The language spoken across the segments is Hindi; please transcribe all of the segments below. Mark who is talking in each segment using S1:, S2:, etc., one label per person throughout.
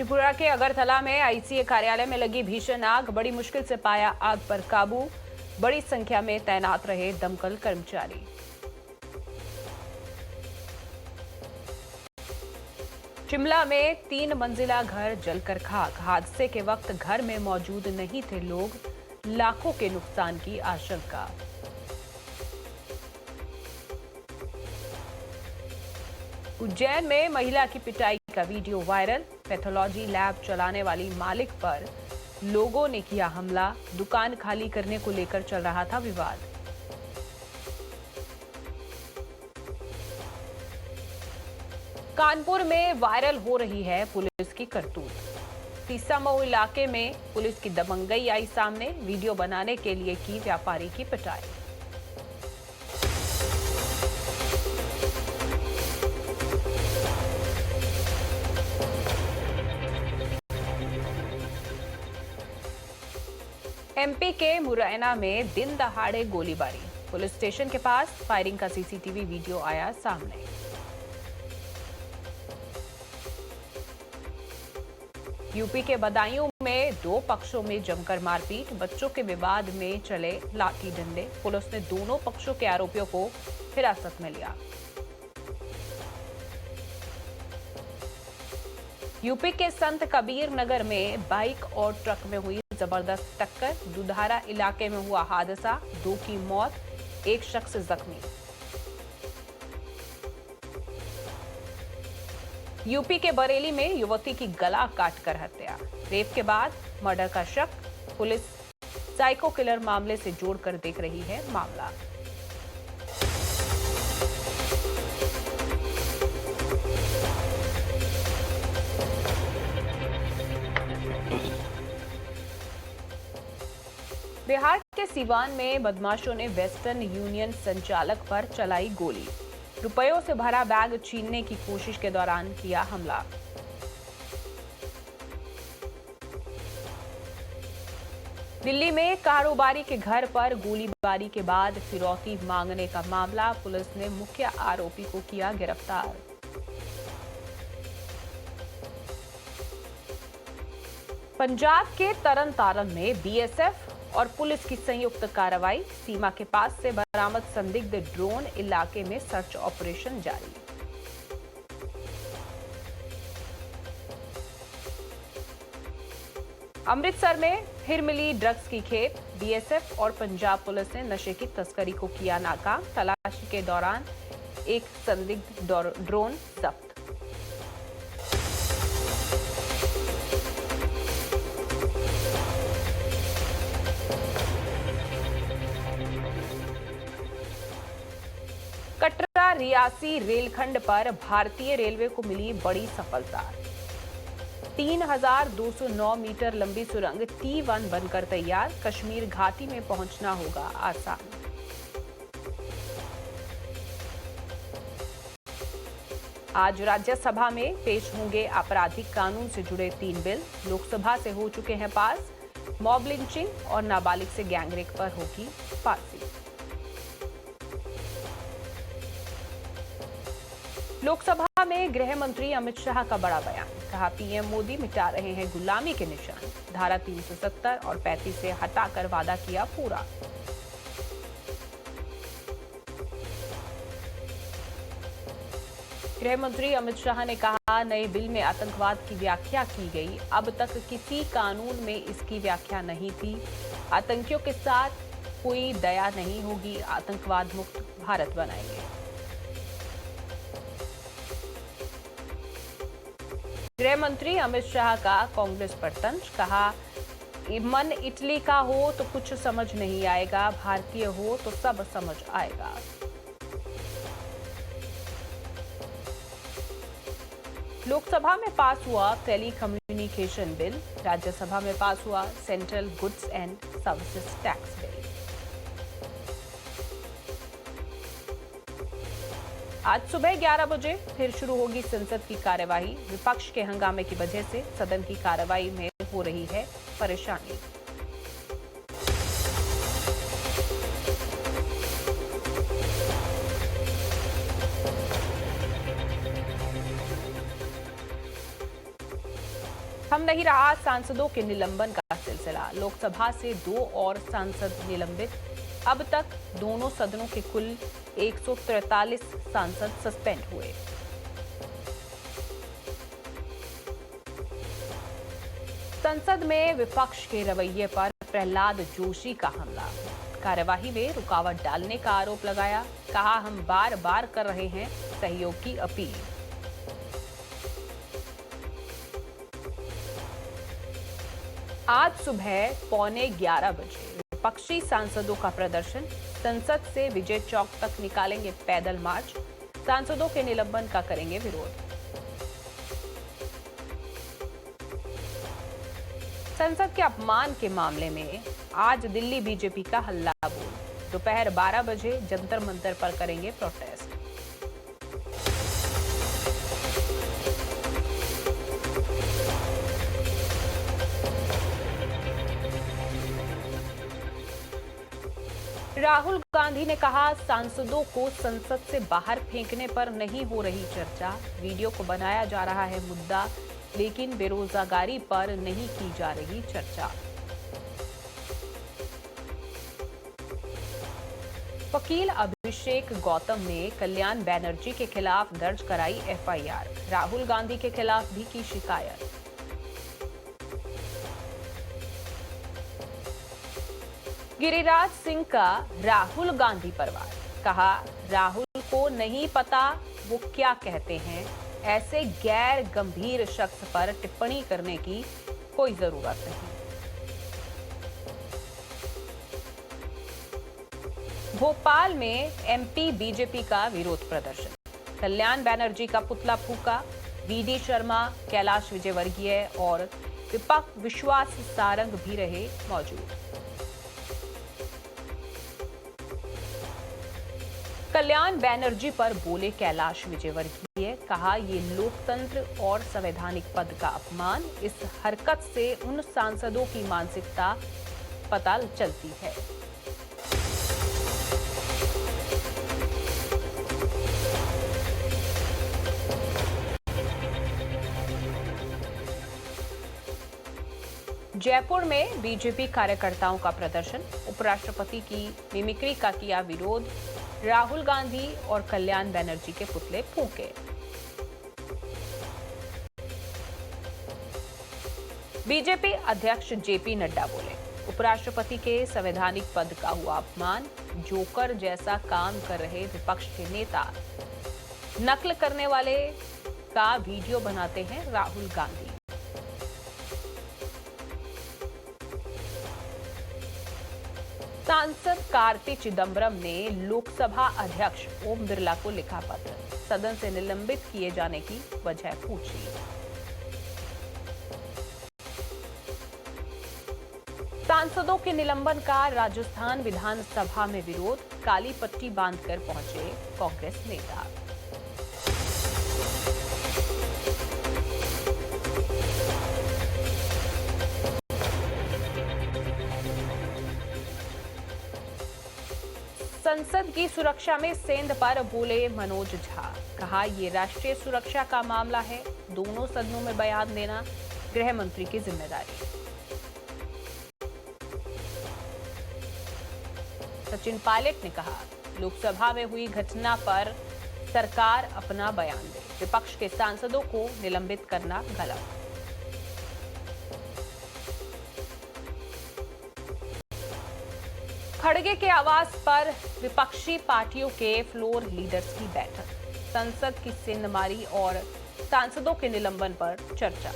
S1: त्रिपुरा के अगरतला में आईसीए कार्यालय में लगी भीषण आग, बड़ी मुश्किल से पाया आग पर काबू। बड़ी संख्या में तैनात रहे दमकल कर्मचारी। शिमला में 3 मंजिला घर जलकर खाक। हादसे के वक्त घर में मौजूद नहीं थे लोग, लाखों के नुकसान की आशंका। उज्जैन में महिला की पिटाई का वीडियो वायरल। पैथोलॉजी लैब चलाने वाली मालिक पर लोगों ने किया हमला। दुकान खाली करने को लेकर चल रहा था विवाद। कानपुर में वायरल हो रही है पुलिस की करतूत। तीसामऊ इलाके में पुलिस की दबंगई आई सामने। वीडियो बनाने के लिए की व्यापारी की पिटाई। एमपी के मुरैना में दिन दहाड़े गोलीबारी। पुलिस स्टेशन के पास फायरिंग का सीसीटीवी वीडियो आया सामने। यूपी के बदायूं में 2 पक्षों में जमकर मारपीट। बच्चों के विवाद में चले लाठी डंडे। पुलिस ने दोनों पक्षों के आरोपियों को हिरासत में लिया। यूपी के संत कबीर नगर में बाइक और ट्रक में हुई जबरदस्त टक्कर। दुधारा इलाके में हुआ हादसा, 2 की मौत, 1 शख्स जख्मी। यूपी के बरेली में युवती की गला काटकर हत्या। रेप के बाद मर्डर का शक। पुलिस साइको किलर मामले से जोड़कर देख रही है मामला। बिहार के सीवान में बदमाशों ने वेस्टर्न यूनियन संचालक पर चलाई गोली। रुपयों से भरा बैग छीनने की कोशिश के दौरान किया हमला। दिल्ली में कारोबारी के घर पर गोलीबारी के बाद फिरौती मांगने का मामला। पुलिस ने मुख्य आरोपी को किया गिरफ्तार। पंजाब के तरन तारन में बीएसएफ और पुलिस की संयुक्त कार्रवाई। सीमा के पास से बरामद संदिग्ध ड्रोन। इलाके में सर्च ऑपरेशन जारी। अमृतसर में फिर मिली ड्रग्स की खेप। बीएसएफ और पंजाब पुलिस ने नशे की तस्करी को किया नाकाम। तलाशी के दौरान एक संदिग्ध ड्रोन जब्त। कटरा रियासी रेलखंड पर भारतीय रेलवे को मिली बड़ी सफलता। 3209 मीटर लंबी सुरंग T1 बनकर तैयार। कश्मीर घाटी में पहुंचना होगा आसान। आज राज्यसभा में पेश होंगे आपराधिक कानून से जुड़े 3 बिल। लोकसभा से हो चुके हैं पास। मॉब लिंचिंग और नाबालिग से गैंगरेप पर होगी फांसी। लोकसभा में गृह मंत्री अमित शाह का बड़ा बयान। कहा पीएम मोदी मिटा रहे हैं गुलामी के निशान। धारा 370 और 35 से हटाकर वादा किया पूरा। गृह मंत्री अमित शाह ने कहा नए बिल में आतंकवाद की व्याख्या की गई। अब तक किसी कानून में इसकी व्याख्या नहीं थी। आतंकियों के साथ कोई दया नहीं होगी। आतंकवाद मुक्त भारत बनाएंगे। गृह मंत्री अमित शाह का कांग्रेस पर तंज। कहा मन इटली का हो तो कुछ समझ नहीं आएगा, भारतीय हो तो सब समझ आएगा। लोकसभा में पास हुआ टेली कम्युनिकेशन बिल। राज्यसभा में पास हुआ central goods and services tax bill. आज सुबह 11 बजे फिर शुरू होगी संसद की कार्यवाही। विपक्ष के हंगामे की वजह से सदन की कार्यवाही में हो रही है परेशानी। थम नहीं रहा सांसदों के निलंबन का सिलसिला। लोकसभा से 2 और सांसद निलंबित। अब तक दोनों सदनों के कुल 143 सांसद सस्पेंड हुए। संसद में विपक्ष के रवैये पर प्रहलाद जोशी का हमला। कार्यवाही में रुकावट डालने का आरोप लगाया। कहा, हम बार बार कर रहे हैं सहयोग की अपील। आज सुबह 11:15 बजे विपक्षी सांसदों का प्रदर्शन। संसद से विजय चौक तक निकालेंगे पैदल मार्च। सांसदों के निलंबन का करेंगे विरोध। संसद के अपमान के मामले में आज दिल्ली बीजेपी का हल्ला बोल। दोपहर 12 बजे जंतर मंतर पर करेंगे प्रोटेस्ट। राहुल गांधी ने कहा, सांसदों को संसद से बाहर फेंकने पर नहीं हो रही चर्चा। वीडियो को बनाया जा रहा है मुद्दा, लेकिन बेरोजगारी पर नहीं की जा रही चर्चा। वकील अभिषेक गौतम ने कल्याण बनर्जी के खिलाफ दर्ज कराई एफआईआर। राहुल गांधी के खिलाफ भी की शिकायत। गिरिराज सिंह का राहुल गांधी पर वार। कहा, राहुल को नहीं पता वो क्या कहते हैं। ऐसे गैर गंभीर शख्स पर टिप्पणी करने की कोई जरूरत नहीं। भोपाल में एमपी बीजेपी का विरोध प्रदर्शन। कल्याण बनर्जी का पुतला फूका। वीडी शर्मा, कैलाश विजयवर्गीय और विश्वास सारंग भी रहे मौजूद। कल्याण बनर्जी पर बोले कैलाश विजयवर्गीय। कहा, ये लोकतंत्र और संवैधानिक पद का अपमान। इस हरकत से उन सांसदों की मानसिकता पता चलती है। जयपुर में बीजेपी कार्यकर्ताओं का प्रदर्शन। उपराष्ट्रपति की मिमिक्री का किया विरोध। राहुल गांधी और कल्याण बनर्जी के पुतले फूंके। बीजेपी अध्यक्ष जेपी नड्डा बोले, उपराष्ट्रपति के संवैधानिक पद का हुआ अपमान। जोकर जैसा काम कर रहे विपक्ष के नेता नकल करने वाले का वीडियो बनाते हैं राहुल गांधी। सांसद कार्ति चिदंबरम ने लोकसभा अध्यक्ष ओम बिरला को लिखा पत्र। सदन से निलंबित किए जाने की वजह पूछी। सांसदों के निलंबन का राजस्थान विधानसभा में विरोध। काली पट्टी बांधकर पहुंचे कांग्रेस नेता। संसद की सुरक्षा में सेंध पर बोले मनोज झा। कहा, ये राष्ट्रीय सुरक्षा का मामला है। दोनों सदनों में बयान देना गृह मंत्री की जिम्मेदारी। सचिन पायलट ने कहा, लोकसभा में हुई घटना पर सरकार अपना बयान दे। विपक्ष के सांसदों को निलंबित करना गलत। खड़गे के आवास पर विपक्षी पार्टियों के फ्लोर लीडर्स की बैठक। संसद की सिंधमारी और सांसदों के निलंबन पर चर्चा।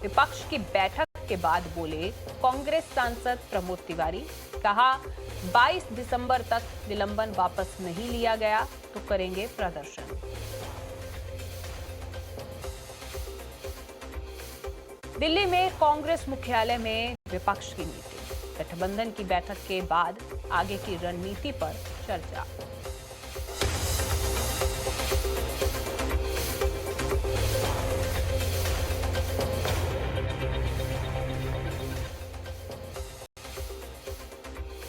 S1: विपक्ष की बैठक के बाद बोले कांग्रेस सांसद प्रमोद तिवारी। कहा, 22 दिसंबर तक निलंबन वापस नहीं लिया गया तो करेंगे प्रदर्शन। दिल्ली में कांग्रेस मुख्यालय में विपक्ष की मीटिंग। गठबंधन की बैठक के बाद आगे की रणनीति पर चर्चा।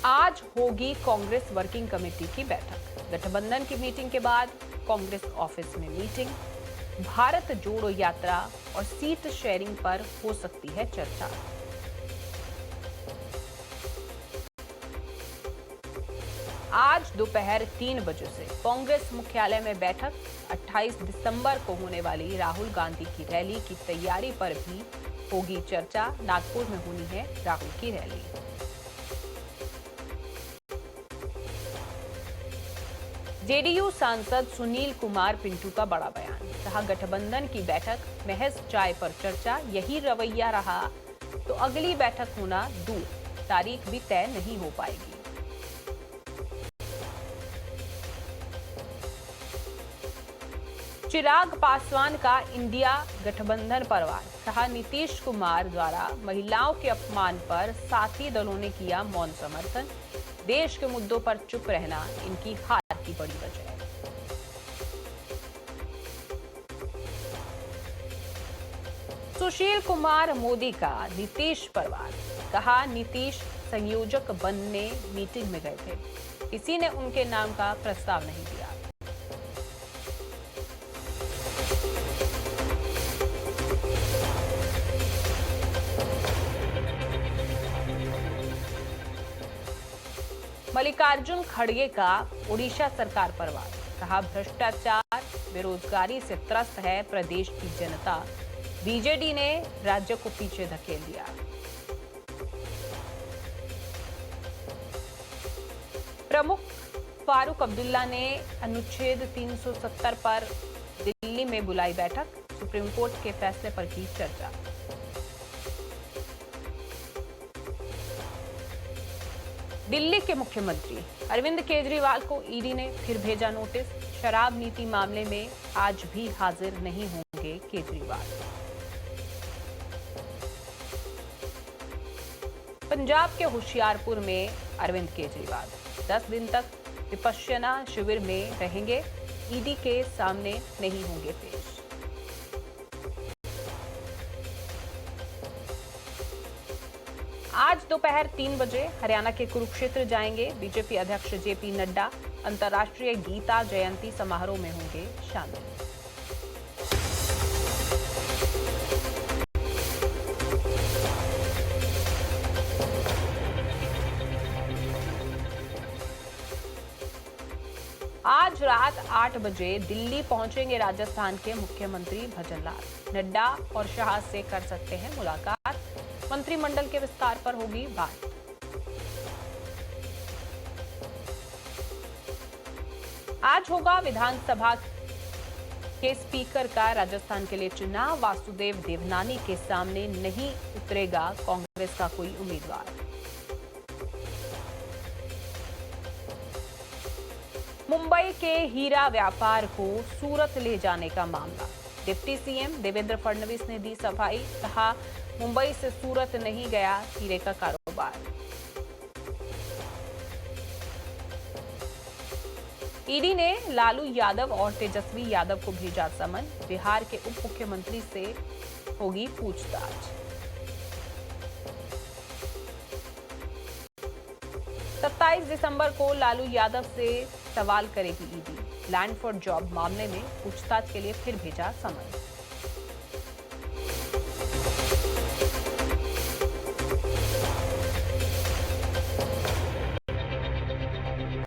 S1: आज होगी कांग्रेस वर्किंग कमेटी की बैठक। गठबंधन की मीटिंग के बाद कांग्रेस ऑफिस में मीटिंग। भारत जोड़ो यात्रा और सीट शेयरिंग पर हो सकती है चर्चा। आज दोपहर 3 बजे से कांग्रेस मुख्यालय में बैठक। 28 दिसंबर को होने वाली राहुल गांधी की रैली की तैयारी पर भी होगी चर्चा। नागपुर में होनी है राहुल की रैली। जेडीयू सांसद सुनील कुमार पिंटू का बड़ा बयान। कहा, गठबंधन की बैठक महज चाय पर चर्चा, यही रवैया रहा तो अगली बैठक होना दूर, तारीख भी तय नहीं हो पाएगी। चिराग पासवान का इंडिया गठबंधन पर वार। कहा, नीतीश कुमार द्वारा महिलाओं के अपमान पर साथी दलों ने किया मौन समर्थन। देश के मुद्दों पर चुप रहना इनकी हार की बड़ी वजह है। सुशील कुमार मोदी का नीतीश पर वार। कहा, नीतीश संयोजक बनने मीटिंग में गए थे, किसी ने उनके नाम का प्रस्ताव नहीं दिया। मल्लिकार्जुन खड़गे का ओडिशा सरकार पर वार। कहा, भ्रष्टाचार बेरोजगारी से त्रस्त है प्रदेश की जनता, बीजेडी ने राज्य को पीछे धकेल दिया। प्रमुख फारूक अब्दुल्ला ने अनुच्छेद 370 पर दिल्ली में बुलाई बैठक। सुप्रीम कोर्ट के फैसले पर की चर्चा। दिल्ली के मुख्यमंत्री अरविंद केजरीवाल को ईडी ने फिर भेजा नोटिस। शराब नीति मामले में आज भी हाजिर नहीं होंगे केजरीवाल। पंजाब के होशियारपुर में अरविंद केजरीवाल 10 दिन तक विपश्यना शिविर में रहेंगे। ईडी के सामने नहीं होंगे पेश। आज दोपहर 3 बजे हरियाणा के कुरुक्षेत्र जाएंगे बीजेपी अध्यक्ष जेपी नड्डा। अंतर्राष्ट्रीय गीता जयंती समारोह में होंगे शामिल। आज रात 8 बजे दिल्ली पहुंचेंगे राजस्थान के मुख्यमंत्री भजनलाल। नड्डा और शाह से कर सकते हैं मुलाकात। मंत्रिमंडल के विस्तार पर होगी बात। आज होगा विधानसभा के स्पीकर का राजस्थान के लिए चुनाव। वासुदेव देवनानी के सामने नहीं उतरेगा कांग्रेस का कोई उम्मीदवार। मुंबई के हीरा व्यापार को सूरत ले जाने का मामला। डिप्टी सीएम देवेंद्र फडणवीस ने दी सफाई। कहा, मुंबई से सूरत नहीं गया हीरे का कारोबार। ईडी ने लालू यादव और तेजस्वी यादव को भेजा समन। बिहार के उप मुख्यमंत्री से होगी पूछताछ। 27 दिसंबर को लालू यादव से सवाल करेगी ईडी। लैंड फॉर जॉब मामले में पूछताछ के लिए फिर भेजा समन।